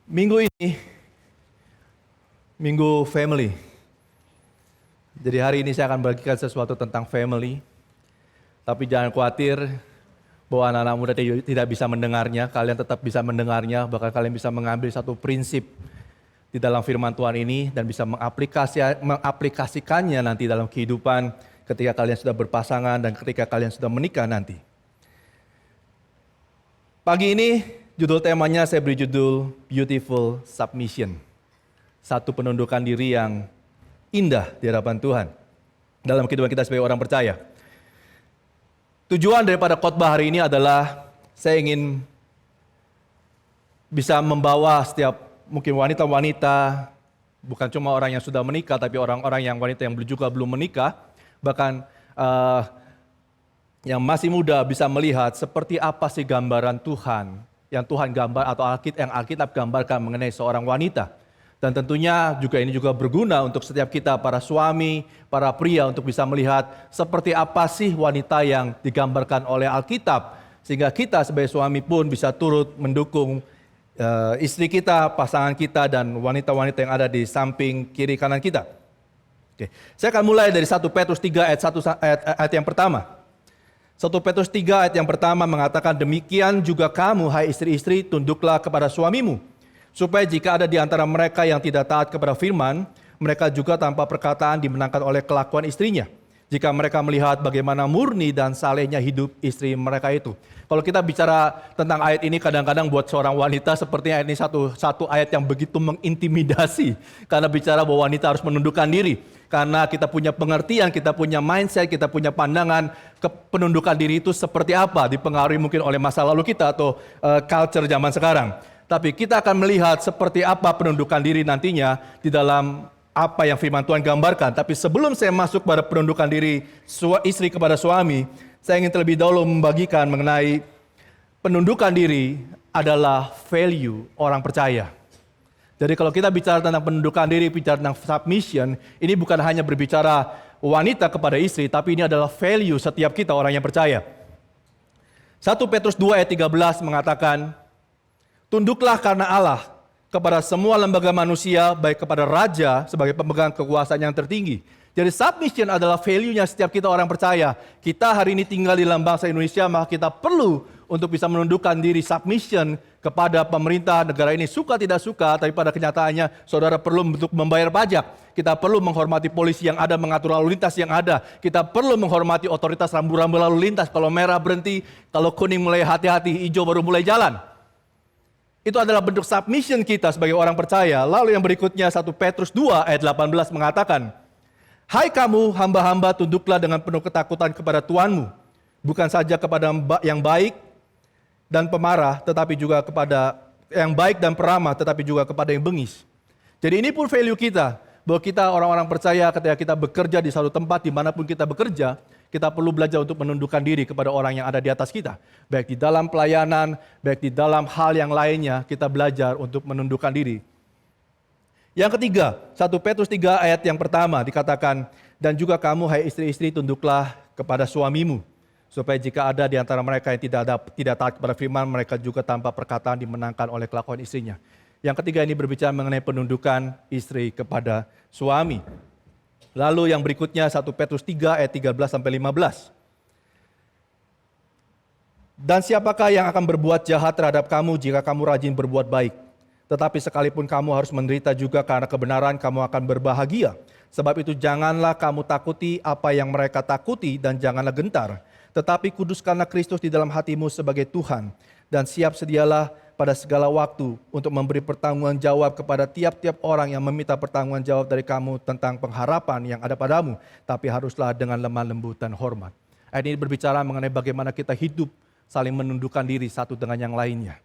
Minggu ini, Minggu Family. Jadi hari ini saya akan bagikan sesuatu tentang family. Tapi jangan khawatir bahwa anak-anak muda tidak bisa mendengarnya. Kalian tetap bisa mendengarnya, bahkan kalian bisa mengambil satu prinsip di dalam firman Tuhan ini dan bisa mengaplikasikannya nanti dalam kehidupan ketika kalian sudah berpasangan dan ketika kalian sudah menikah nanti. Pagi ini judul temanya saya beri judul Beautiful Submission. Satu penundukan diri yang indah di hadapan Tuhan dalam kehidupan kita sebagai orang percaya. Tujuan daripada khotbah hari ini adalah saya ingin bisa membawa setiap mungkin wanita-wanita, bukan cuma orang yang sudah menikah, tapi orang-orang yang wanita yang juga belum menikah, bahkan yang masih muda bisa melihat seperti apa sih gambaran Tuhan yang Tuhan gambar atau yang Alkitab gambarkan mengenai seorang wanita. Dan tentunya juga ini juga berguna untuk setiap kita para suami, para pria untuk bisa melihat seperti apa sih wanita yang digambarkan oleh Alkitab. Sehingga kita sebagai suami pun bisa turut mendukung istri kita, pasangan kita, dan wanita-wanita yang ada di samping kiri kanan kita. Oke. Saya akan mulai dari 1 Petrus 3 ayat yang pertama. 1 Petrus 3 ayat yang pertama mengatakan, demikian juga kamu, hai istri-istri, tunduklah kepada suamimu. Supaya jika ada di antara mereka yang tidak taat kepada firman, mereka juga tanpa perkataan dimenangkan oleh kelakuan istrinya. Jika mereka melihat bagaimana murni dan salehnya hidup istri mereka itu. Kalau kita bicara tentang ayat ini, kadang-kadang buat seorang wanita sepertinya ini satu ayat yang begitu mengintimidasi. Karena bicara bahwa wanita harus menundukkan diri. Karena kita punya pengertian, kita punya mindset, kita punya pandangan penundukan diri itu seperti apa. Dipengaruhi mungkin oleh masa lalu kita atau culture zaman sekarang. Tapi kita akan melihat seperti apa penundukan diri nantinya di dalam apa yang firman Tuhan gambarkan. Tapi sebelum saya masuk pada penundukan diri istri kepada suami, saya ingin terlebih dahulu membagikan mengenai penundukan diri adalah value orang percaya. Jadi kalau kita bicara tentang penundukan diri, bicara tentang submission, ini bukan hanya berbicara wanita kepada istri, tapi ini adalah value setiap kita orang yang percaya. 1 Petrus 2 ayat 13 mengatakan, tunduklah karena Allah kepada semua lembaga manusia, baik kepada raja sebagai pemegang kekuasaan yang tertinggi. Jadi submission adalah value-nya setiap kita orang percaya. Kita hari ini tinggal di dalam bangsa Indonesia, maka kita perlu untuk bisa menundukkan diri submission kepada pemerintah negara ini. Suka tidak suka, tapi pada kenyataannya saudara perlu untuk membayar pajak. Kita perlu menghormati polisi yang ada, mengatur lalu lintas yang ada. Kita perlu menghormati otoritas rambu-rambu lalu lintas. Kalau merah berhenti, kalau kuning mulai hati-hati, hijau baru mulai jalan. Itu adalah bentuk submission kita sebagai orang percaya. Lalu yang berikutnya 1 Petrus 2 ayat 18 mengatakan, hai kamu hamba-hamba, tunduklah dengan penuh ketakutan kepada Tuanmu. Bukan saja kepada yang baik dan pemarah, tetapi juga kepada yang baik dan peramah, tetapi juga kepada yang bengis. Jadi ini pun value kita. Bahwa kita orang-orang percaya ketika kita bekerja di satu tempat, dimanapun kita bekerja, kita perlu belajar untuk menundukkan diri kepada orang yang ada di atas kita. Baik di dalam pelayanan, baik di dalam hal yang lainnya, kita belajar untuk menundukkan diri. Yang ketiga, 1 Petrus 3 ayat yang pertama dikatakan, dan juga kamu hai istri-istri tunduklah kepada suamimu. Supaya jika ada di antara mereka yang tidak taat kepada firman, mereka juga tanpa perkataan dimenangkan oleh kelakuan istrinya. Yang ketiga ini berbicara mengenai penundukan istri kepada suami. Lalu yang berikutnya 1 Petrus 3 ayat 13-15. Dan siapakah yang akan berbuat jahat terhadap kamu jika kamu rajin berbuat baik? Tetapi sekalipun kamu harus menderita juga karena kebenaran, kamu akan berbahagia. Sebab itu janganlah kamu takuti apa yang mereka takuti dan janganlah gentar. Tetapi kuduskanlah Kristus di dalam hatimu sebagai Tuhan. Dan siap sedialah pada segala waktu untuk memberi pertanggungan jawab kepada tiap-tiap orang yang meminta pertanggungan jawab dari kamu tentang pengharapan yang ada padamu. Tapi haruslah dengan lemah lembut dan hormat. Ayat ini berbicara mengenai bagaimana kita hidup saling menundukkan diri satu dengan yang lainnya.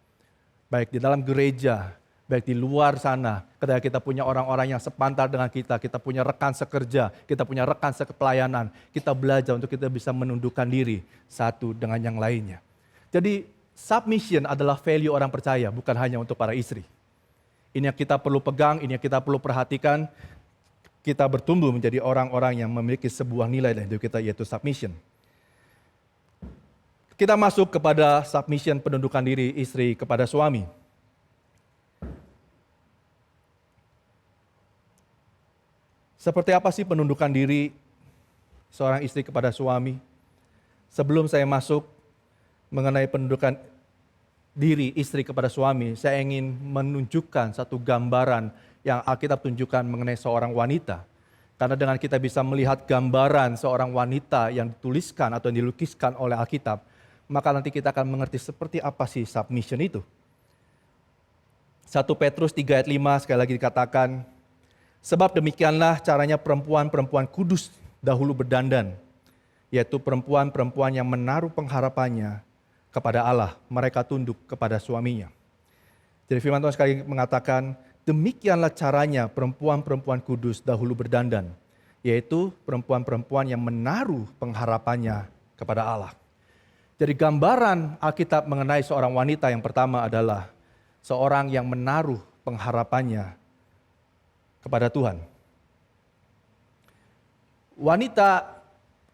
Baik di dalam gereja, baik di luar sana. Ketika kita punya orang-orang yang sepantar dengan kita punya rekan sekerja, kita punya rekan sekepelayanan. Kita belajar untuk kita bisa menundukkan diri satu dengan yang lainnya. Jadi submission adalah value orang percaya, bukan hanya untuk para istri. Ini yang kita perlu pegang, ini yang kita perlu perhatikan. Kita bertumbuh menjadi orang-orang yang memiliki sebuah nilai dalam hidup kita, yaitu submission. Kita masuk kepada submission penundukan diri istri kepada suami. Seperti apa sih penundukan diri seorang istri kepada suami? Sebelum saya masuk mengenai penundukan diri istri kepada suami, saya ingin menunjukkan satu gambaran yang Alkitab tunjukkan mengenai seorang wanita. Karena dengan kita bisa melihat gambaran seorang wanita yang dituliskan atau yang dilukiskan oleh Alkitab, maka nanti kita akan mengerti seperti apa sih submission itu. 1 Petrus 3 ayat 5 sekali lagi dikatakan, sebab demikianlah caranya perempuan-perempuan kudus dahulu berdandan, yaitu perempuan-perempuan yang menaruh pengharapannya kepada Allah, mereka tunduk kepada suaminya. Jadi firman Tuhan sekali mengatakan, demikianlah caranya perempuan-perempuan kudus dahulu berdandan, yaitu perempuan-perempuan yang menaruh pengharapannya kepada Allah. Jadi gambaran Alkitab mengenai seorang wanita yang pertama adalah seorang yang menaruh pengharapannya kepada Tuhan. Wanita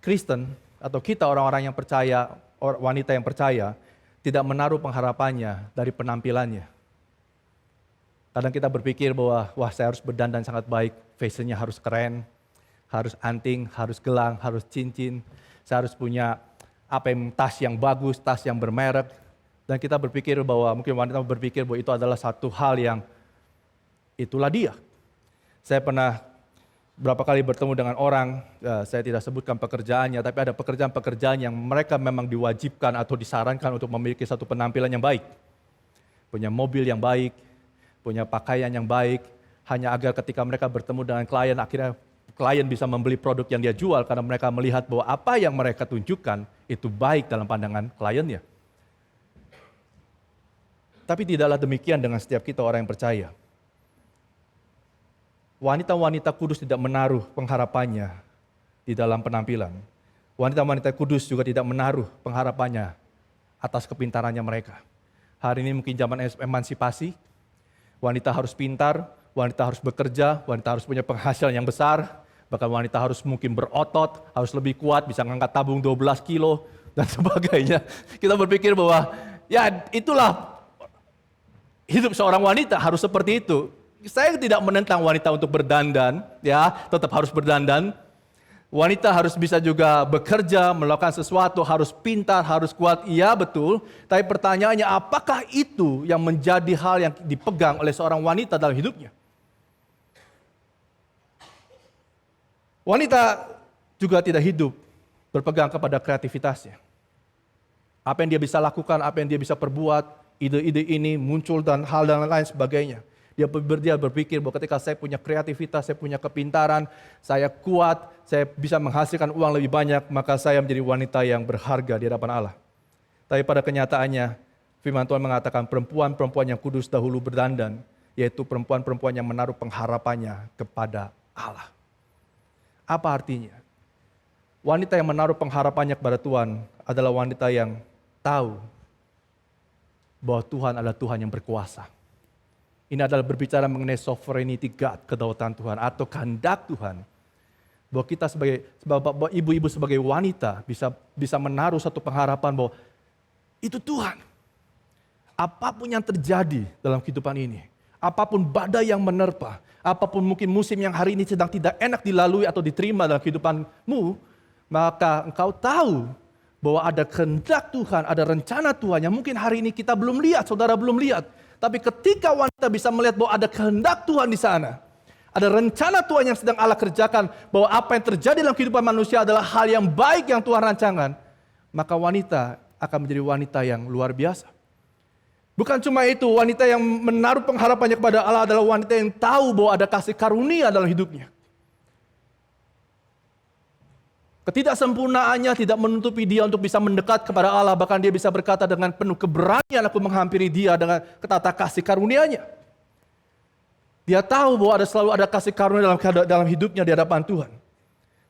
Kristen atau kita orang-orang yang percaya, wanita yang percaya, tidak menaruh pengharapannya dari penampilannya. Kadang kita berpikir bahwa, wah saya harus berdandan sangat baik, fashionnya harus keren, harus anting, harus gelang, harus cincin, saya harus punya tas yang bagus, tas yang bermerek. Dan kita berpikir bahwa, mungkin wanita berpikir bahwa itu adalah satu hal yang itulah dia. Saya pernah berapa kali bertemu dengan orang, saya tidak sebutkan pekerjaannya, tapi ada pekerjaan-pekerjaan yang mereka memang diwajibkan atau disarankan untuk memiliki satu penampilan yang baik. Punya mobil yang baik, punya pakaian yang baik, hanya agar ketika mereka bertemu dengan klien, akhirnya klien bisa membeli produk yang dia jual karena mereka melihat bahwa apa yang mereka tunjukkan itu baik dalam pandangan kliennya. Tapi tidaklah demikian dengan setiap kita orang yang percaya. Wanita-wanita kudus tidak menaruh pengharapannya di dalam penampilan. Wanita-wanita kudus juga tidak menaruh pengharapannya atas kepintarannya mereka. Hari ini mungkin zaman emansipasi, wanita harus pintar, wanita harus bekerja, wanita harus punya penghasilan yang besar, bahkan wanita harus mungkin berotot, harus lebih kuat, bisa ngangkat tabung 12 kilo, dan sebagainya. Kita berpikir bahwa ya itulah hidup seorang wanita harus seperti itu. Saya tidak menentang wanita untuk berdandan, ya, tetap harus berdandan. Wanita harus bisa juga bekerja, melakukan sesuatu, harus pintar, harus kuat, iya betul. Tapi pertanyaannya, apakah itu yang menjadi hal yang dipegang oleh seorang wanita dalam hidupnya? Wanita juga tidak hidup berpegang kepada kreativitasnya. Apa yang dia bisa lakukan, apa yang dia bisa perbuat, ide-ide ini muncul dan hal dan lain sebagainya. Dia berpikir bahwa ketika saya punya kreativitas, saya punya kepintaran, saya kuat, saya bisa menghasilkan uang lebih banyak, maka saya menjadi wanita yang berharga di hadapan Allah. Tapi pada kenyataannya, firman Tuhan mengatakan perempuan-perempuan yang kudus dahulu berdandan, yaitu perempuan-perempuan yang menaruh pengharapannya kepada Allah. Apa artinya? Wanita yang menaruh pengharapannya kepada Tuhan adalah wanita yang tahu bahwa Tuhan adalah Tuhan yang berkuasa. Ini adalah berbicara mengenai sovereignty God, kedaulatan Tuhan atau kehendak Tuhan. Bahwa kita sebagai ibu-ibu sebagai wanita bisa menaruh satu pengharapan bahwa itu Tuhan. Apapun yang terjadi dalam kehidupan ini, apapun badai yang menerpa, apapun mungkin musim yang hari ini sedang tidak enak dilalui atau diterima dalam kehidupanmu, maka engkau tahu bahwa ada kehendak Tuhan, ada rencana Tuhan yang mungkin hari ini kita belum lihat, saudara belum lihat. Tapi ketika wanita bisa melihat bahwa ada kehendak Tuhan di sana, ada rencana Tuhan yang sedang Allah kerjakan, bahwa apa yang terjadi dalam kehidupan manusia adalah hal yang baik yang Tuhan rancangan, maka wanita akan menjadi wanita yang luar biasa. Bukan cuma itu, wanita yang menaruh pengharapannya kepada Allah adalah wanita yang tahu bahwa ada kasih karunia dalam hidupnya. Ketidaksempurnaannya tidak menutupi dia untuk bisa mendekat kepada Allah. Bahkan dia bisa berkata dengan penuh keberanian aku menghampiri dia dengan kata kasih karunia-Nya. Dia tahu bahwa selalu ada kasih karunia dalam hidupnya di hadapan Tuhan.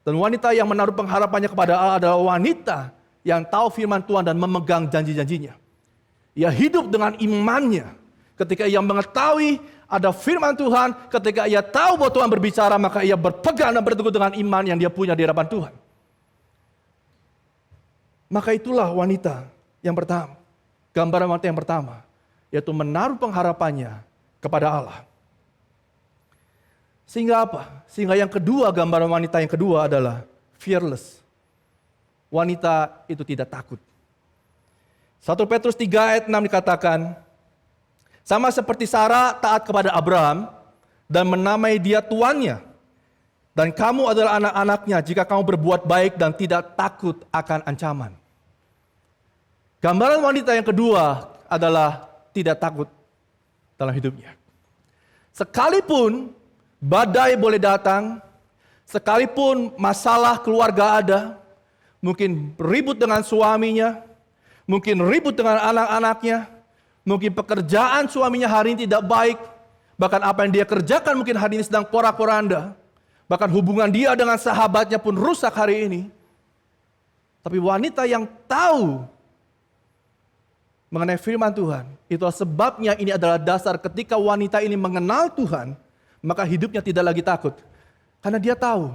Dan wanita yang menaruh pengharapannya kepada Allah adalah wanita yang tahu firman Tuhan dan memegang janji-janjinya. Ia hidup dengan imannya. Ketika ia mengetahui ada firman Tuhan, ketika ia tahu bahwa Tuhan berbicara, maka ia berpegang dan berteguh dengan iman yang dia punya di hadapan Tuhan. Maka itulah wanita yang pertama. Gambaran wanita yang pertama, yaitu menaruh pengharapannya kepada Allah. Sehingga apa? Sehingga yang kedua, gambaran wanita yang kedua adalah fearless. Wanita itu tidak takut. 1 Petrus 3 ayat 6 dikatakan, sama seperti Sarah taat kepada Abraham dan menamai dia tuannya. Dan kamu adalah anak-anaknya jika kamu berbuat baik dan tidak takut akan ancaman. Gambaran wanita yang kedua adalah tidak takut dalam hidupnya. Sekalipun badai boleh datang, sekalipun masalah keluarga ada, mungkin ribut dengan suaminya, mungkin ribut dengan anak-anaknya, mungkin pekerjaan suaminya hari ini tidak baik, bahkan apa yang dia kerjakan mungkin hari ini sedang porak-poranda, bahkan hubungan dia dengan sahabatnya pun rusak hari ini. Tapi wanita yang tahu mengenai firman Tuhan, itulah sebabnya ini adalah dasar ketika wanita ini mengenal Tuhan, maka hidupnya tidak lagi takut. Karena dia tahu,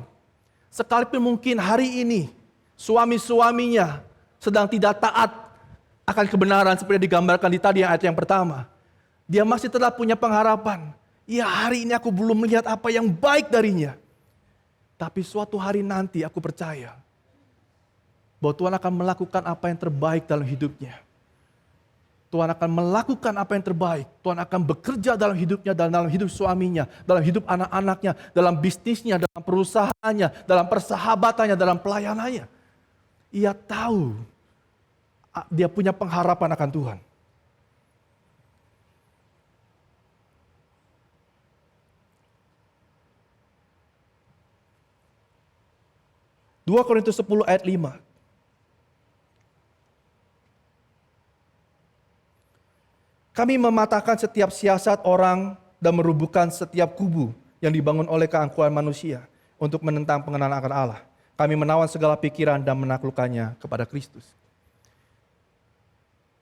sekalipun mungkin hari ini suami-suaminya sedang tidak taat akan kebenaran seperti digambarkan di tadi ayat yang pertama, dia masih tetap punya pengharapan. Ya, hari ini aku belum melihat apa yang baik darinya. Tapi suatu hari nanti aku percaya bahwa Tuhan akan melakukan apa yang terbaik dalam hidupnya. Tuhan akan melakukan apa yang terbaik. Tuhan akan bekerja dalam hidupnya, dalam hidup suaminya, dalam hidup anak-anaknya, dalam bisnisnya, dalam perusahaannya, dalam persahabatannya, dalam pelayanannya. Ia tahu dia punya pengharapan akan Tuhan. Dua Korintus 10 ayat 5. Kami mematahkan setiap siasat orang dan merubuhkan setiap kubu yang dibangun oleh keangkuhan manusia untuk menentang pengenalan akan Allah. Kami menawan segala pikiran dan menaklukkannya kepada Kristus.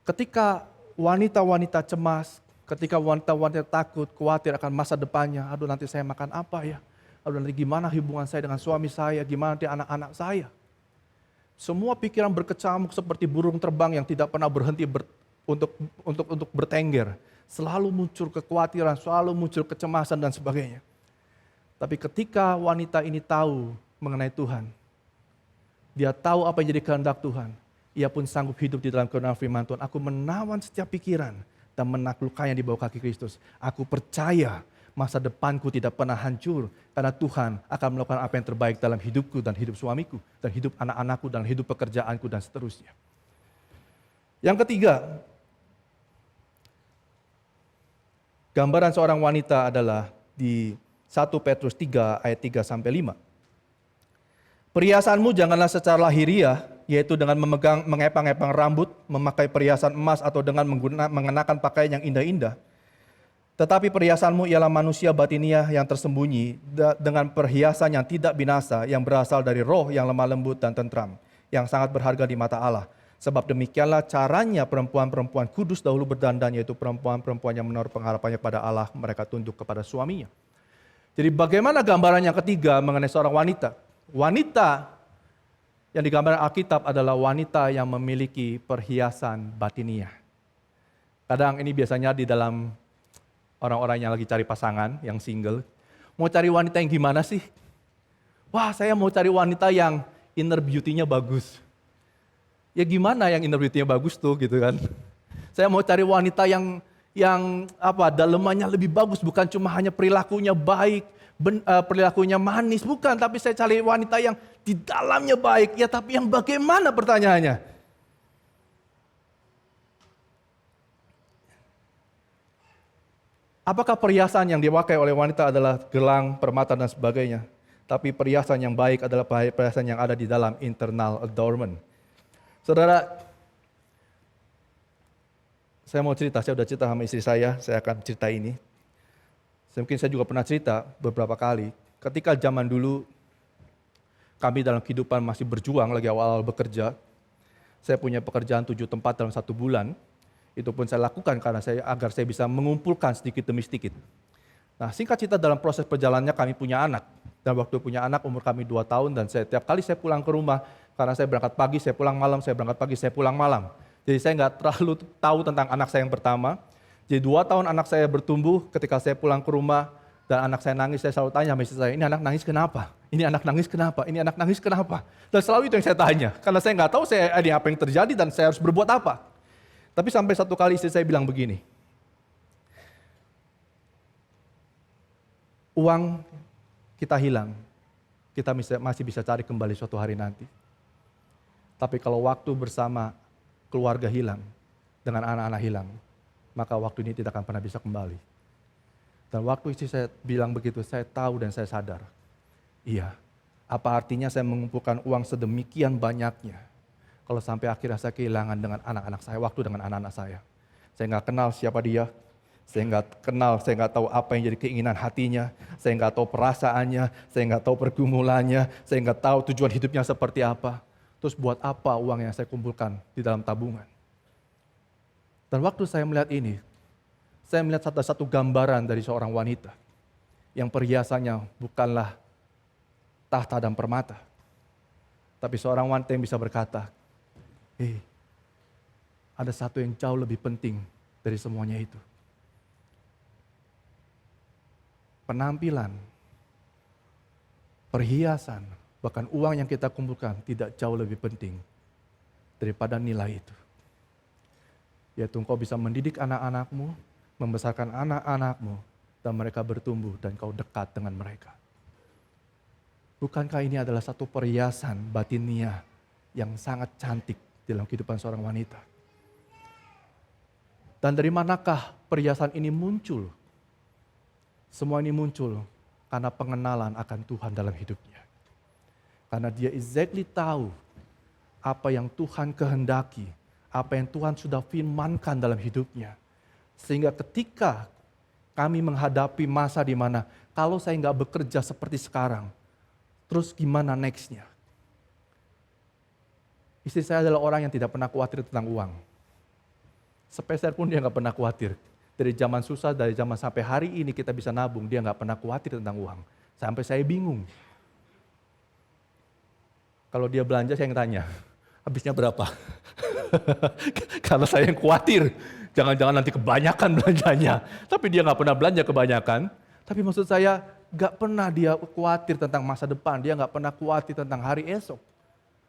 Ketika wanita-wanita cemas, ketika wanita-wanita takut, khawatir akan masa depannya, aduh nanti saya makan apa ya? Aduh nanti gimana hubungan saya dengan suami saya, gimana nanti anak-anak saya. Semua pikiran berkecamuk seperti burung terbang yang tidak pernah berhenti untuk bertengger. Selalu muncul kekhawatiran, selalu muncul kecemasan dan sebagainya. Tapi ketika wanita ini tahu mengenai Tuhan, dia tahu apa yang jadi kehendak Tuhan, ia pun sanggup hidup di dalam kebenaran firman Tuhan. Aku menawan setiap pikiran dan menaklukkannya di bawah kaki Kristus. Aku percaya masa depanku tidak pernah hancur karena Tuhan akan melakukan apa yang terbaik dalam hidupku dan hidup suamiku dan hidup anak-anakku dan hidup pekerjaanku dan seterusnya. Yang ketiga, gambaran seorang wanita adalah di 1 Petrus 3 ayat 3 sampai 5. Perhiasanmu janganlah secara lahiriah, yaitu dengan mengepang-epang rambut, memakai perhiasan emas atau dengan mengenakan pakaian yang indah-indah. Tetapi perhiasanmu ialah manusia batiniah yang tersembunyi dengan perhiasan yang tidak binasa, yang berasal dari roh yang lemah lembut dan tentram, yang sangat berharga di mata Allah. Sebab demikianlah caranya perempuan-perempuan kudus dahulu berdandan, yaitu perempuan-perempuan yang menaruh pengharapannya pada Allah, mereka tunduk kepada suaminya. Jadi bagaimana gambaran yang ketiga mengenai seorang wanita? Wanita yang digambarkan Alkitab adalah wanita yang memiliki perhiasan batiniah. Kadang ini biasanya di dalam orang-orang yang lagi cari pasangan, yang single. Mau cari wanita yang gimana sih? Wah, saya mau cari wanita yang inner beauty-nya bagus. Ya gimana yang inner beauty-nya bagus tuh gitu kan. Saya mau cari wanita yang dalemannya lebih bagus, bukan cuma hanya perilakunya baik, perilakunya manis, bukan, tapi saya cari wanita yang di dalamnya baik. Ya tapi yang bagaimana pertanyaannya? Apakah perhiasan yang dipakai oleh wanita adalah gelang, permata dan sebagainya? Tapi perhiasan yang baik adalah perhiasan yang ada di dalam internal adornment. Saudara, saya mau cerita, saya udah cerita sama istri saya akan cerita ini. Mungkin saya juga pernah cerita beberapa kali, ketika zaman dulu kami dalam kehidupan masih berjuang, lagi awal-awal bekerja, saya punya pekerjaan 7 tempat dalam 1 bulan, itu pun saya lakukan karena agar saya bisa mengumpulkan sedikit demi sedikit. Nah, singkat cerita dalam proses perjalanannya kami punya anak, dan waktu punya anak umur kami 2 tahun, dan setiap kali saya pulang ke rumah, karena saya berangkat pagi, saya pulang malam, saya berangkat pagi, saya pulang malam. Jadi saya nggak terlalu tahu tentang anak saya yang pertama. Jadi 2 tahun anak saya bertumbuh, ketika saya pulang ke rumah, Dan anak saya nangis, saya selalu tanya sama istri saya, ini anak nangis kenapa? Ini anak nangis kenapa? Ini anak nangis kenapa? Dan selalu itu yang saya tanya, karena saya nggak tahu apa yang terjadi dan saya harus berbuat apa. Tapi sampai satu kali istri saya bilang begini, uang kita hilang, kita masih bisa cari kembali suatu hari nanti. Tapi kalau waktu bersama keluarga hilang, dengan anak-anak hilang, maka waktu ini tidak akan pernah bisa kembali. Dan waktu istri saya bilang begitu, saya tahu dan saya sadar. Iya, apa artinya saya mengumpulkan uang sedemikian banyaknya, kalau sampai akhirnya saya kehilangan dengan anak-anak saya, waktu dengan anak-anak saya. Saya nggak kenal siapa dia, saya nggak tahu apa yang jadi keinginan hatinya, saya nggak tahu perasaannya, saya nggak tahu pergumulannya, saya nggak tahu tujuan hidupnya seperti apa. Terus buat apa uang yang saya kumpulkan di dalam tabungan? Dan waktu saya melihat ini, saya melihat satu gambaran dari seorang wanita yang perhiasannya bukanlah tahta dan permata, tapi seorang wanita yang bisa berkata, ada satu yang jauh lebih penting dari semuanya itu. Penampilan, perhiasan, bahkan uang yang kita kumpulkan tidak jauh lebih penting daripada nilai itu. Yaitu engkau bisa mendidik anak-anakmu, membesarkan anak-anakmu, dan mereka bertumbuh dan kau dekat dengan mereka. Bukankah ini adalah satu perhiasan batinia yang sangat cantik dalam kehidupan seorang wanita? Dan dari manakah perhiasan ini muncul? Semua ini muncul karena pengenalan akan Tuhan dalam hidupnya. Karena dia exactly tahu apa yang Tuhan kehendaki, apa yang Tuhan sudah firmankan dalam hidupnya. Sehingga ketika kami menghadapi masa di mana kalau saya nggak bekerja seperti sekarang, terus gimana nextnya? Istri saya adalah orang yang tidak pernah khawatir tentang uang. Sepeser pun dia nggak pernah khawatir. Dari zaman susah, dari zaman sampai hari ini kita bisa nabung, dia nggak pernah khawatir tentang uang. Sampai saya bingung. Kalau dia belanja saya yang tanya, habisnya berapa? Karena saya yang khawatir, jangan-jangan nanti kebanyakan belanjanya. Tapi dia nggak pernah belanja kebanyakan. Tapi maksud saya, nggak pernah dia khawatir tentang masa depan, dia nggak pernah khawatir tentang hari esok.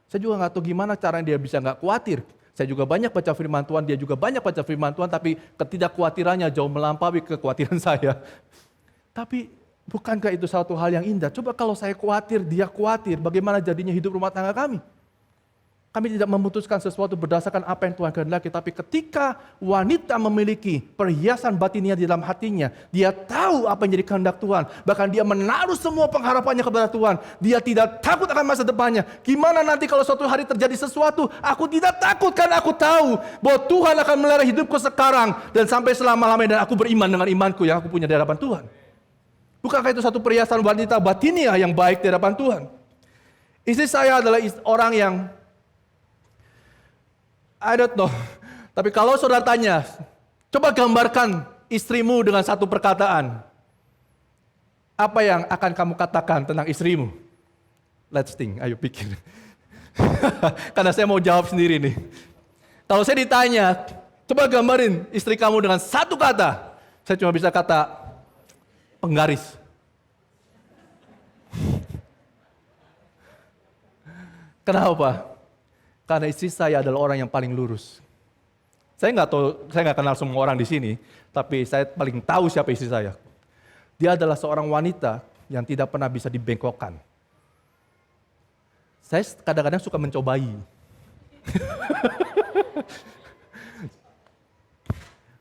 Saya juga nggak tahu gimana caranya dia bisa nggak khawatir. Saya juga banyak baca firman Tuhan, dia juga banyak baca firman Tuhan, tapi ketidakkhawatirannya jauh melampaui kekhawatiran saya. Tapi bukankah itu satu hal yang indah? Coba kalau saya khawatir, dia khawatir, bagaimana jadinya hidup rumah tangga kami? Kami tidak memutuskan sesuatu berdasarkan apa yang Tuhan kehendaki, tapi ketika wanita memiliki perhiasan batinnya di dalam hatinya, dia tahu apa yang jadi kehendak Tuhan, bahkan dia menaruh semua pengharapannya kepada Tuhan. Dia tidak takut akan masa depannya. Gimana nanti kalau suatu hari terjadi sesuatu, aku tidak takut karena aku tahu bahwa Tuhan akan melihara hidupku sekarang dan sampai selama-lamanya, dan aku beriman dengan imanku yang aku punya di hadapan Tuhan. Bukankah itu satu perhiasan wanita batinnya yang baik di hadapan Tuhan? Istri saya adalah orang yang I don't know. Tapi kalau saudara tanya, coba gambarkan istrimu dengan satu perkataan. Apa yang akan kamu katakan tentang istrimu? Let's think, ayo pikir. Karena saya mau jawab sendiri nih. Kalau saya ditanya, coba gambarin istri kamu dengan satu kata. Saya cuma bisa kata, penggaris. Kenapa? Karena istri saya adalah orang yang paling lurus. Saya nggak kenal semua orang di sini, tapi saya paling tahu siapa istri saya. Dia adalah seorang wanita yang tidak pernah bisa dibengkokkan. Saya kadang-kadang suka mencobai.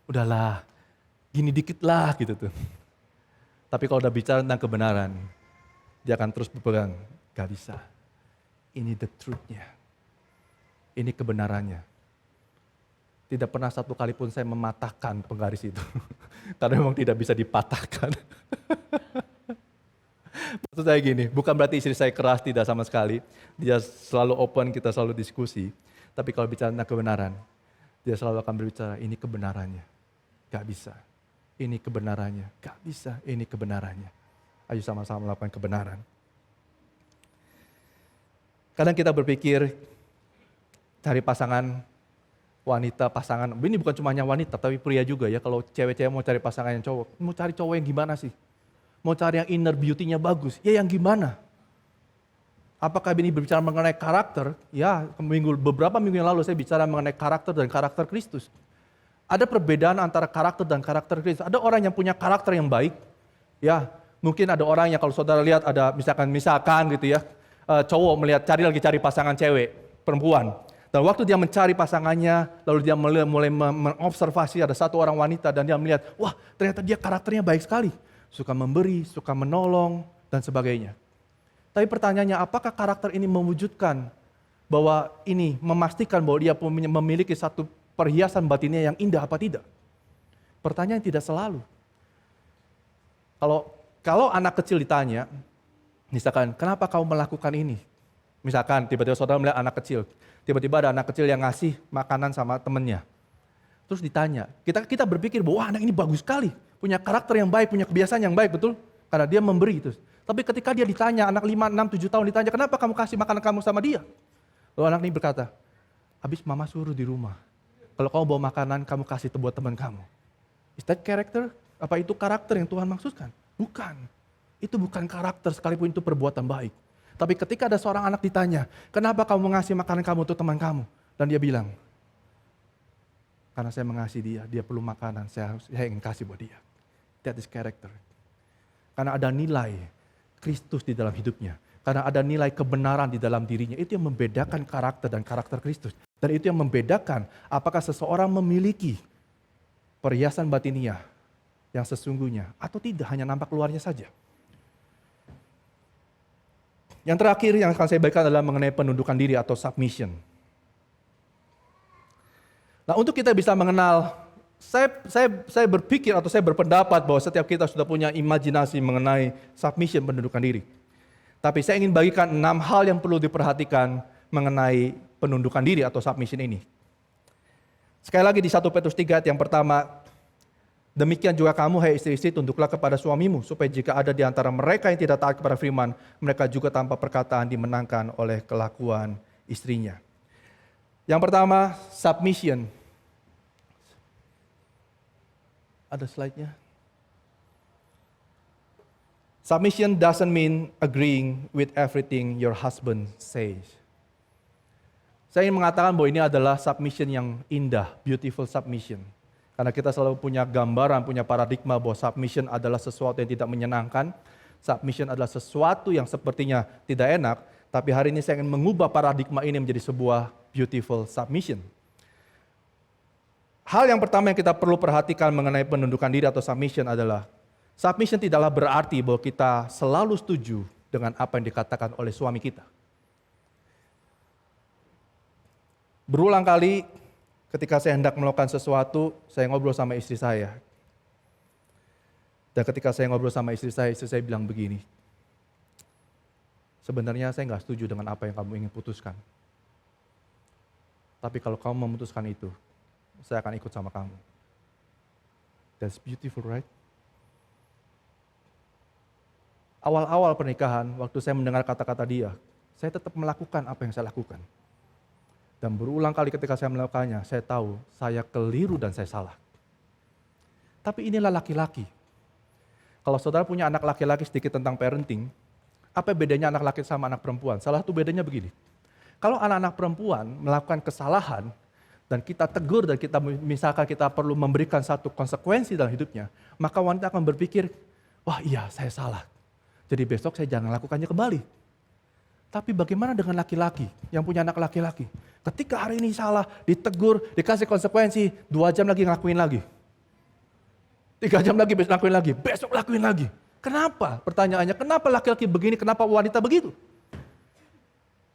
Udahlah, gini dikit lah gitu tuh. Tapi kalau udah bicara tentang kebenaran, dia akan terus berpegang. Gak bisa. Ini the truth-nya. Ini kebenarannya. Tidak pernah satu kali pun saya mematahkan penggaris itu. Karena memang tidak bisa dipatahkan. Maksud saya gini, bukan berarti istri saya keras, tidak sama sekali. Dia selalu open, kita selalu diskusi. Tapi kalau bicara tentang kebenaran, dia selalu akan berbicara, ini kebenarannya. Gak bisa. Ini kebenarannya. Gak bisa, ini kebenarannya. Ayo sama-sama melakukan kebenaran. Kadang kita berpikir, cari pasangan wanita, pasangan, ini bukan cuma hanya wanita, tapi pria juga ya. Kalau cewek-cewek mau cari pasangan yang cowok, mau cari cowok yang gimana sih? mau cari yang inner beauty-nya bagus. Ya yang gimana? Apakah ini berbicara mengenai karakter? Ya, beberapa minggu yang lalu saya bicara mengenai karakter dan karakter Kristus. Ada perbedaan antara karakter dan karakter Kristus. Ada orang yang punya karakter yang baik. Ya, mungkin ada orang yang kalau saudara lihat ada misalkan gitu ya, cowok lagi cari pasangan cewek, perempuan. Dan waktu dia mencari pasangannya, lalu dia mulai mengobservasi ada satu orang wanita dan dia melihat, wah ternyata dia karakternya baik sekali. Suka memberi, suka menolong, dan sebagainya. Tapi pertanyaannya, apakah karakter ini mewujudkan bahwa ini memastikan bahwa dia memiliki satu perhiasan batinnya yang indah apa tidak? Pertanyaan tidak selalu. Kalau anak kecil ditanya, misalkan, kenapa kau melakukan ini? Misalkan tiba-tiba saudara melihat anak kecil, tiba-tiba ada anak kecil yang ngasih makanan sama temennya. Terus ditanya, kita berpikir bahwa anak ini bagus sekali, punya karakter yang baik, punya kebiasaan yang baik, betul? Karena dia memberi itu. Tapi ketika dia ditanya, anak 5, 6, 7 tahun ditanya, kenapa kamu kasih makanan kamu sama dia? Lalu anak ini berkata, habis mama suruh di rumah, kalau kamu bawa makanan, kamu kasih buat teman kamu. Is that character? Apa itu karakter yang Tuhan maksudkan? Bukan. Itu bukan karakter sekalipun itu perbuatan baik. Tapi ketika ada seorang anak ditanya, kenapa kamu mengasih makanan kamu untuk teman kamu? Dan dia bilang, karena saya mengasihi dia perlu makanan, saya ingin kasih buat dia. That is character. Karena ada nilai Kristus di dalam hidupnya. Karena ada nilai kebenaran di dalam dirinya. Itu yang membedakan karakter dan karakter Kristus. Dan itu yang membedakan apakah seseorang memiliki perhiasan batiniah yang sesungguhnya atau tidak, hanya nampak luarnya saja. Yang terakhir yang akan saya bagikan adalah mengenai penundukan diri atau submission. Nah, untuk kita bisa mengenal, saya berpikir atau saya berpendapat bahwa setiap kita sudah punya imajinasi mengenai submission, penundukan diri. Tapi saya ingin bagikan 6 hal yang perlu diperhatikan mengenai penundukan diri atau submission ini. Sekali lagi di 1 Petrus 3 ayat yang pertama, demikian juga kamu, hai istri-istri, tunduklah kepada suamimu, supaya jika ada di antara mereka yang tidak taat kepada firman, mereka juga tanpa perkataan dimenangkan oleh kelakuan istrinya. Yang pertama, submission. Ada slide-nya. Submission doesn't mean agreeing with everything your husband says. Saya ingin mengatakan bahwa ini adalah submission yang indah, beautiful submission. Karena kita selalu punya gambaran, punya paradigma bahwa submission adalah sesuatu yang tidak menyenangkan. Submission adalah sesuatu yang sepertinya tidak enak. Tapi hari ini saya ingin mengubah paradigma ini menjadi sebuah beautiful submission. Hal yang pertama yang kita perlu perhatikan mengenai penundukan diri atau submission adalah submission tidaklah berarti bahwa kita selalu setuju dengan apa yang dikatakan oleh suami kita. Berulang kali ketika saya hendak melakukan sesuatu, saya ngobrol sama istri saya. Dan ketika saya ngobrol sama istri saya bilang begini, sebenarnya saya nggak setuju dengan apa yang kamu ingin putuskan. Tapi kalau kamu memutuskan itu, saya akan ikut sama kamu. That's beautiful, right? Awal-awal pernikahan, waktu saya mendengar kata-kata dia, saya tetap melakukan apa yang saya lakukan. Dan berulang kali ketika saya melakukannya, saya tahu saya keliru dan saya salah. Tapi inilah laki-laki. Kalau saudara punya anak laki-laki sedikit tentang parenting, apa bedanya anak laki sama anak perempuan? Salah satu bedanya begini. Kalau anak-anak perempuan melakukan kesalahan, dan kita tegur dan misalkan kita perlu memberikan satu konsekuensi dalam hidupnya, maka wanita akan berpikir, wah iya saya salah. Jadi besok saya jangan lakukannya kembali. Tapi bagaimana dengan laki-laki yang punya anak laki-laki? Ketika hari ini salah, ditegur, dikasih konsekuensi, 2 jam lagi ngelakuin lagi. 3 jam lagi lakuin lagi, besok lakuin lagi. Kenapa? Pertanyaannya, kenapa laki-laki begini, kenapa wanita begitu?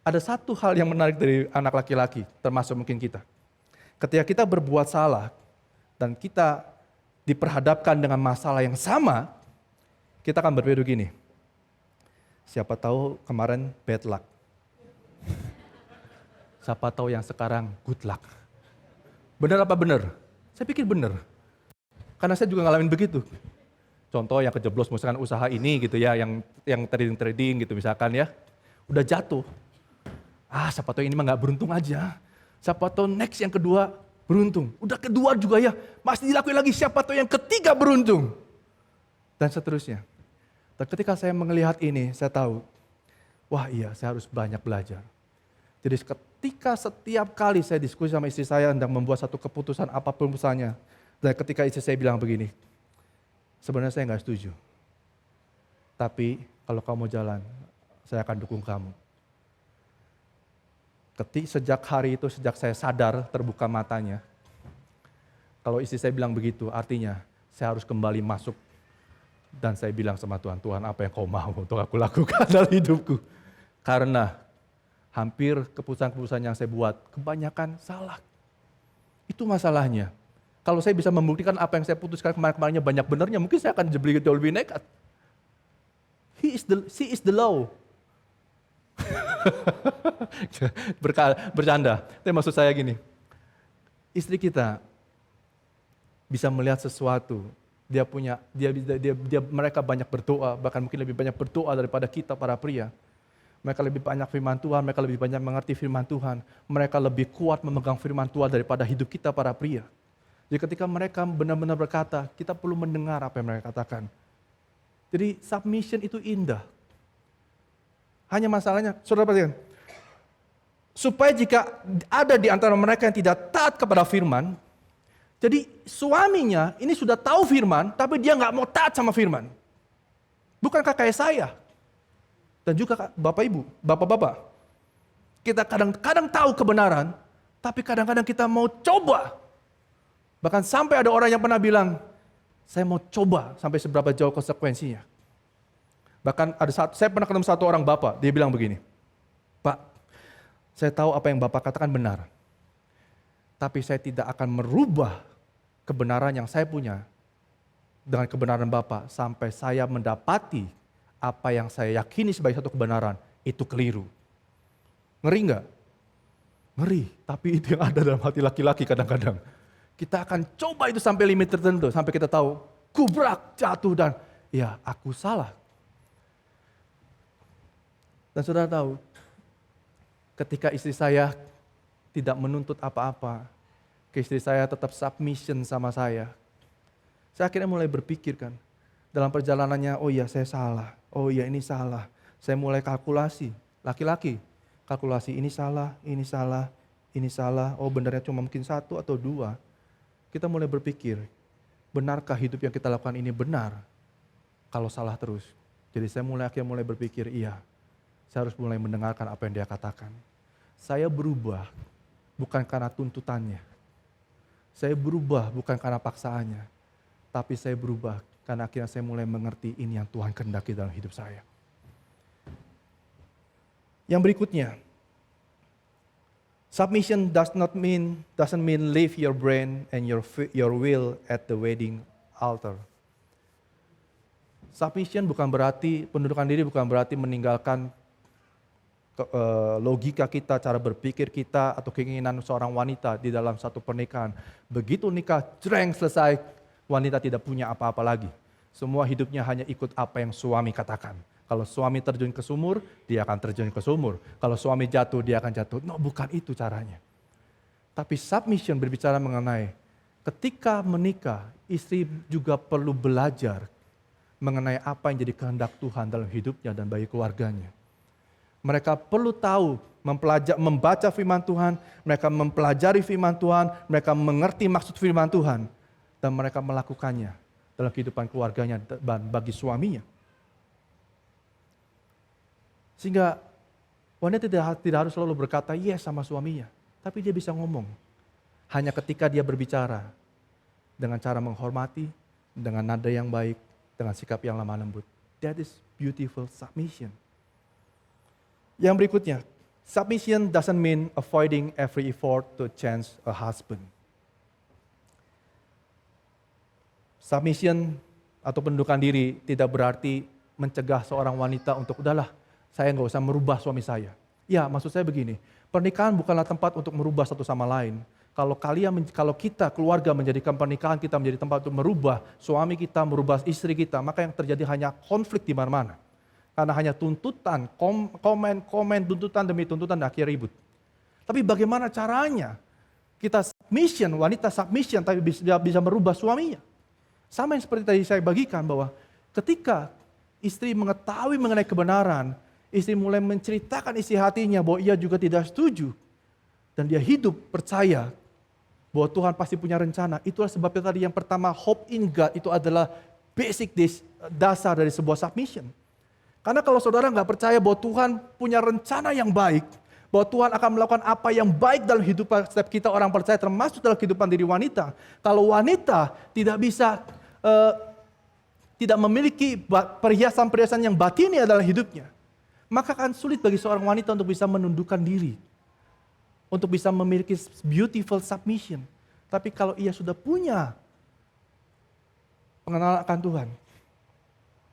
Ada satu hal yang menarik dari anak laki-laki, termasuk mungkin kita. Ketika kita berbuat salah dan kita diperhadapkan dengan masalah yang sama, kita akan berpikir gini, siapa tahu kemarin bad luck. Siapa tahu yang sekarang good luck. Benar apa benar? Saya pikir benar. Karena saya juga ngalamin begitu. Contoh yang kejeblos misalkan usaha ini gitu ya, yang trading gitu misalkan ya, udah jatuh. Siapa tahu ini mah nggak beruntung aja. Siapa tahu next yang kedua beruntung. Udah kedua juga ya, masih dilakuin lagi. Siapa tahu yang ketiga beruntung. Dan seterusnya. Dan ketika saya melihat ini, saya tahu, wah iya, saya harus banyak belajar. Jadi ketika setiap kali saya diskusi sama istri saya hendak membuat satu keputusan apapun misalnya, dan ketika istri saya bilang begini, sebenarnya saya nggak setuju. Tapi kalau kamu jalan, saya akan dukung kamu. Sejak hari itu, sejak saya sadar, terbuka matanya, kalau istri saya bilang begitu, artinya saya harus kembali masuk. Dan saya bilang sama Tuhan, Tuhan apa yang kau mau untuk aku lakukan dalam hidupku. Karena hampir keputusan-keputusan yang saya buat, kebanyakan salah. Itu masalahnya. Kalau saya bisa membuktikan apa yang saya putuskan kemarin-kemarinnya banyak benarnya, mungkin saya akan jauh lebih nekat. She is the law. Bercanda. Tapi maksud saya gini, istri kita bisa melihat sesuatu, mereka banyak berdoa, bahkan mungkin lebih banyak berdoa daripada kita para pria. Mereka lebih banyak firman Tuhan, mereka lebih banyak mengerti firman Tuhan, mereka lebih kuat memegang firman Tuhan daripada hidup kita para pria. Jadi ketika mereka benar-benar berkata, kita perlu mendengar apa yang mereka katakan. Jadi submission itu indah. Hanya masalahnya, saudara perhatikan, supaya jika ada di antara mereka yang tidak taat kepada firman, jadi suaminya ini sudah tahu firman, tapi dia nggak mau taat sama firman. Bukankah kayak saya? Dan juga Bapak Ibu, Bapak-Bapak. Kita kadang-kadang tahu kebenaran, tapi kadang-kadang kita mau coba. Bahkan sampai ada orang yang pernah bilang, saya mau coba sampai seberapa jauh konsekuensinya. Bahkan saya pernah ketemu satu orang bapak, dia bilang begini, Pak, saya tahu apa yang Bapak katakan benar. Tapi saya tidak akan merubah kebenaran yang saya punya dengan kebenaran Bapak sampai saya mendapati apa yang saya yakini sebagai satu kebenaran itu keliru. Ngeri nggak? Ngeri, tapi itu yang ada dalam hati laki-laki kadang-kadang. Kita akan coba itu sampai limit tertentu, sampai kita tahu, kubrak, jatuh dan ya aku salah. Dan saudara tahu, ketika istri saya tidak menuntut apa-apa, istri saya tetap submission sama saya akhirnya mulai berpikir kan, dalam perjalanannya, oh iya saya salah, oh iya ini salah. Saya mulai kalkulasi, laki-laki, kalkulasi ini salah, ini salah, ini salah, oh benarnya cuma mungkin 1 atau 2. Kita mulai berpikir, benarkah hidup yang kita lakukan ini benar? Kalau salah terus. Jadi saya akhirnya mulai berpikir, iya, saya harus mulai mendengarkan apa yang dia katakan. Saya berubah bukan karena tuntutannya. Saya berubah bukan karena paksaannya. Tapi saya berubah karena akhirnya saya mulai mengerti ini yang Tuhan kehendaki dalam hidup saya. Yang berikutnya, submission doesn't mean leave your brain and your will at the wedding altar. Submission bukan berarti, pendudukan diri bukan berarti meninggalkan logika kita, cara berpikir kita, atau keinginan seorang wanita di dalam satu pernikahan. Begitu nikah, jreng, selesai, wanita tidak punya apa-apa lagi. Semua hidupnya hanya ikut apa yang suami katakan. Kalau suami terjun ke sumur, dia akan terjun ke sumur. Kalau suami jatuh, dia akan jatuh. No, bukan itu caranya. Tapi submission berbicara mengenai ketika menikah, istri juga perlu belajar mengenai apa yang jadi kehendak Tuhan dalam hidupnya dan bagi keluarganya. Mereka perlu tahu, membaca firman Tuhan, mereka mempelajari firman Tuhan, mereka mengerti maksud firman Tuhan, dan mereka melakukannya dalam kehidupan keluarganya dan bagi suaminya. Sehingga wanita tidak harus selalu berkata yes sama suaminya, tapi dia bisa ngomong. Hanya ketika dia berbicara dengan cara menghormati, dengan nada yang baik, dengan sikap yang lemah lembut. That is beautiful submission. Yang berikutnya, submission doesn't mean avoiding every effort to change a husband. Submission atau pendudukan diri tidak berarti mencegah seorang wanita untuk udahlah, saya nggak usah merubah suami saya. Ya, maksud saya begini, pernikahan bukanlah tempat untuk merubah satu sama lain. Kalau kita keluarga menjadikan pernikahan kita menjadi tempat untuk merubah suami kita, merubah istri kita, maka yang terjadi hanya konflik di mana-mana. Karena hanya tuntutan, komen, tuntutan demi tuntutan, dan akhirnya ribut. Tapi bagaimana caranya kita submission, wanita submission, tapi bisa merubah suaminya. Sama yang seperti tadi saya bagikan bahwa ketika istri mengetahui mengenai kebenaran, istri mulai menceritakan isi hatinya bahwa ia juga tidak setuju. Dan dia hidup percaya bahwa Tuhan pasti punya rencana. Itulah sebabnya tadi yang pertama, hope in God itu adalah basic dasar dari sebuah submission. Karena kalau saudara nggak percaya bahwa Tuhan punya rencana yang baik, bahwa Tuhan akan melakukan apa yang baik dalam hidup setiap kita orang percaya, termasuk dalam kehidupan diri wanita. Kalau wanita tidak bisa, tidak memiliki perhiasan-perhiasan yang batini adalah hidupnya, maka akan sulit bagi seorang wanita untuk bisa menundukkan diri, untuk bisa memiliki beautiful submission. Tapi kalau ia sudah punya pengenalan akan Tuhan,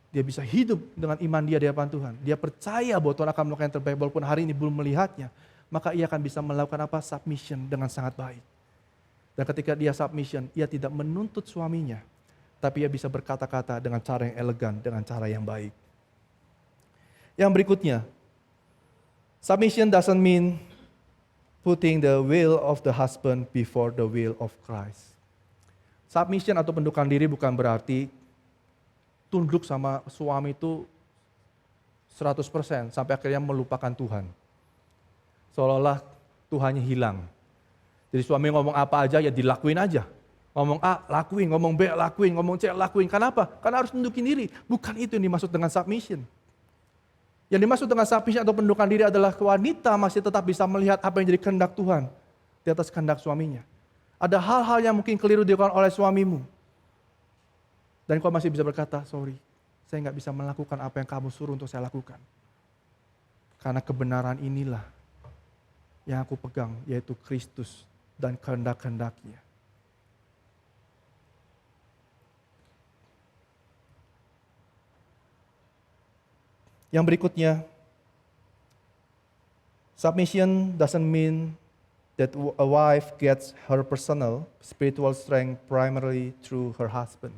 dia bisa hidup dengan iman dia di hadapan Tuhan. Dia percaya bahwa Tuhan akan melakukan yang terbaik walaupun hari ini belum melihatnya. Maka ia akan bisa melakukan apa? Submission dengan sangat baik. Dan ketika dia submission, ia tidak menuntut suaminya. Tapi ia bisa berkata-kata dengan cara yang elegan, dengan cara yang baik. Yang berikutnya, submission doesn't mean putting the will of the husband before the will of Christ. Submission atau pendudukan diri bukan berarti tunduk sama suami itu 100% sampai akhirnya melupakan Tuhan. Seolah-olah Tuhannya hilang. Jadi suami ngomong apa aja ya dilakuin aja. Ngomong A, lakuin. Ngomong B, lakuin. Ngomong C, lakuin. Kenapa? Karena harus tundukin diri. Bukan itu yang dimaksud dengan submission. Yang dimaksud dengan submission atau pendudukan diri adalah wanita masih tetap bisa melihat apa yang jadi kehendak Tuhan di atas kehendak suaminya. Ada hal-hal yang mungkin keliru dilakukan oleh suamimu. Dan kau masih bisa berkata, sorry, saya nggak bisa melakukan apa yang kamu suruh untuk saya lakukan. Karena kebenaran inilah yang aku pegang, yaitu Kristus dan kehendak-kehendaknya. Yang berikutnya, submission doesn't mean that a wife gets her personal spiritual strength primarily through her husband.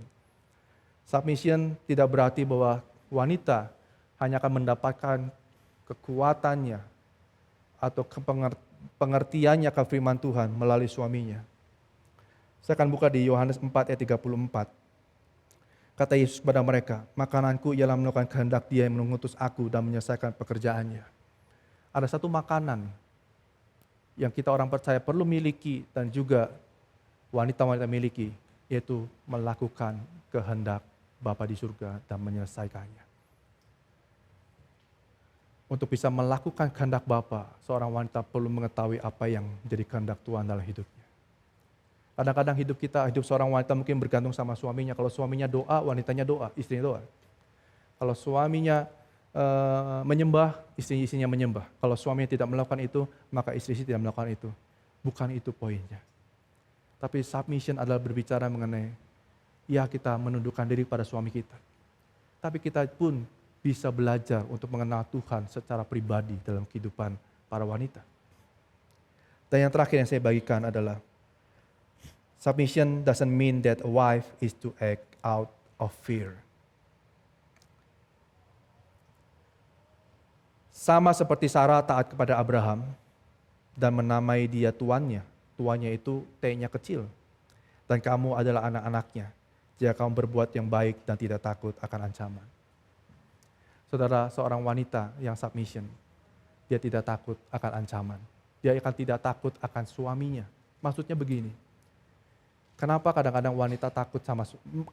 Submission tidak berarti bahwa wanita hanya akan mendapatkan kekuatannya atau pengertiannya akan firman Tuhan melalui suaminya. Saya akan buka di Yohanes 4 ayat 34. Kata Yesus kepada mereka, makananku ialah melakukan kehendak Dia yang mengutus aku dan menyelesaikan pekerjaannya. Ada satu makanan yang kita orang percaya perlu miliki dan juga wanita-wanita miliki, yaitu melakukan kehendak Bapa di surga dan menyelesaikannya. Untuk bisa melakukan kehendak Bapa, seorang wanita perlu mengetahui apa yang menjadi kehendak Tuhan dalam hidupnya. Kadang-kadang hidup seorang wanita mungkin bergantung sama suaminya. Kalau suaminya doa, wanitanya doa, istrinya doa. Kalau suaminya menyembah, istrinya menyembah. Kalau suaminya tidak melakukan itu, maka istri tidak melakukan itu. Bukan itu poinnya. Tapi submission adalah berbicara mengenai ya kita menundukkan diri pada suami kita. Tapi kita pun bisa belajar untuk mengenal Tuhan secara pribadi dalam kehidupan para wanita. Dan yang terakhir yang saya bagikan adalah submission doesn't mean that a wife is to act out of fear. Sama seperti Sarah taat kepada Abraham dan menamai dia tuannya. Tuannya itu T-nya kecil. Dan kamu adalah anak-anaknya. Jika kamu berbuat yang baik dan tidak takut akan ancaman. Saudara, seorang wanita yang submission, dia tidak takut akan ancaman. Dia akan tidak takut akan suaminya. Maksudnya begini, kenapa kadang-kadang wanita takut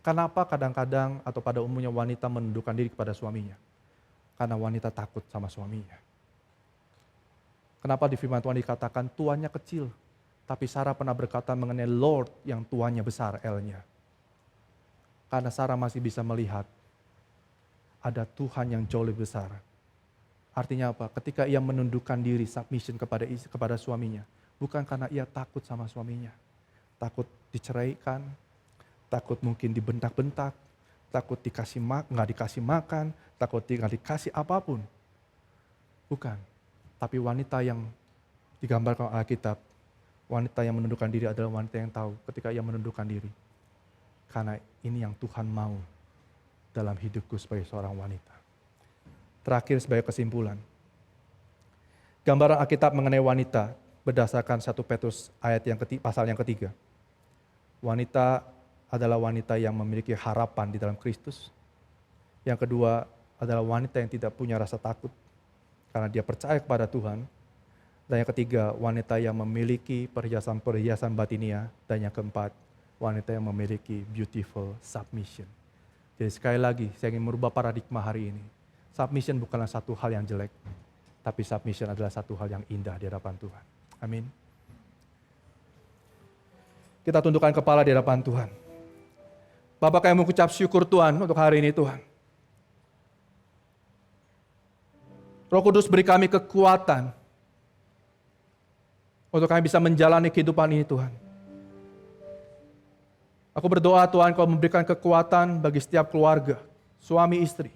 kenapa kadang-kadang atau pada umumnya wanita menundukkan diri kepada suaminya? Karena wanita takut sama suaminya. Kenapa di firman Tuhan dikatakan tuannya kecil, tapi Sarah pernah berkata mengenai Lord yang tuannya besar, L-nya. Karena Sarah masih bisa melihat ada Tuhan yang jauh lebih besar. Artinya apa? Ketika ia menundukkan diri submission kepada suaminya, bukan karena ia takut sama suaminya. Takut diceraikan, takut mungkin dibentak-bentak, takut nggak dikasih makan, takut nggak dikasih apapun. Bukan. Tapi wanita yang digambarkan Alkitab, wanita yang menundukkan diri adalah wanita yang tahu ketika ia menundukkan diri. Karena ini yang Tuhan mau dalam hidupku sebagai seorang wanita. Terakhir sebagai kesimpulan. Gambaran Alkitab mengenai wanita berdasarkan 1 Petrus pasal yang ketiga. Wanita adalah wanita yang memiliki harapan di dalam Kristus. Yang kedua, adalah wanita yang tidak punya rasa takut karena dia percaya kepada Tuhan. Dan yang ketiga, wanita yang memiliki perhiasan-perhiasan batinia. Dan yang keempat, wanita yang memiliki beautiful submission. Jadi sekali lagi, saya ingin merubah paradigma hari ini. Submission bukanlah satu hal yang jelek, tapi submission adalah satu hal yang indah di hadapan Tuhan. Amin. Kita tundukkan kepala di hadapan Tuhan. Bapak, kami mengucap syukur Tuhan untuk hari ini Tuhan. Roh Kudus beri kami kekuatan untuk kami bisa menjalani kehidupan ini Tuhan. Aku berdoa Tuhan Kau memberikan kekuatan bagi setiap keluarga, suami istri.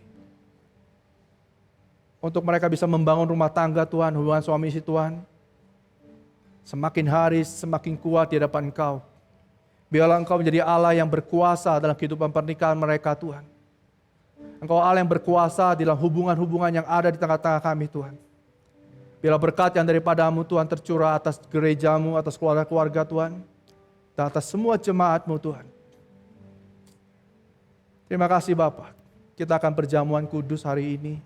Untuk mereka bisa membangun rumah tangga Tuhan, hubungan suami istri Tuhan. Semakin hari semakin kuat di hadapan Engkau. Biarlah Engkau menjadi Allah yang berkuasa dalam kehidupan pernikahan mereka Tuhan. Engkau Allah yang berkuasa dalam hubungan-hubungan yang ada di tengah-tengah kami Tuhan. Biarlah berkat yang daripada-Mu Tuhan tercurah atas gereja-Mu, atas keluarga-keluarga Tuhan, dan atas semua jemaat-Mu Tuhan. Terima kasih Bapa. Kita akan perjamuan kudus hari ini.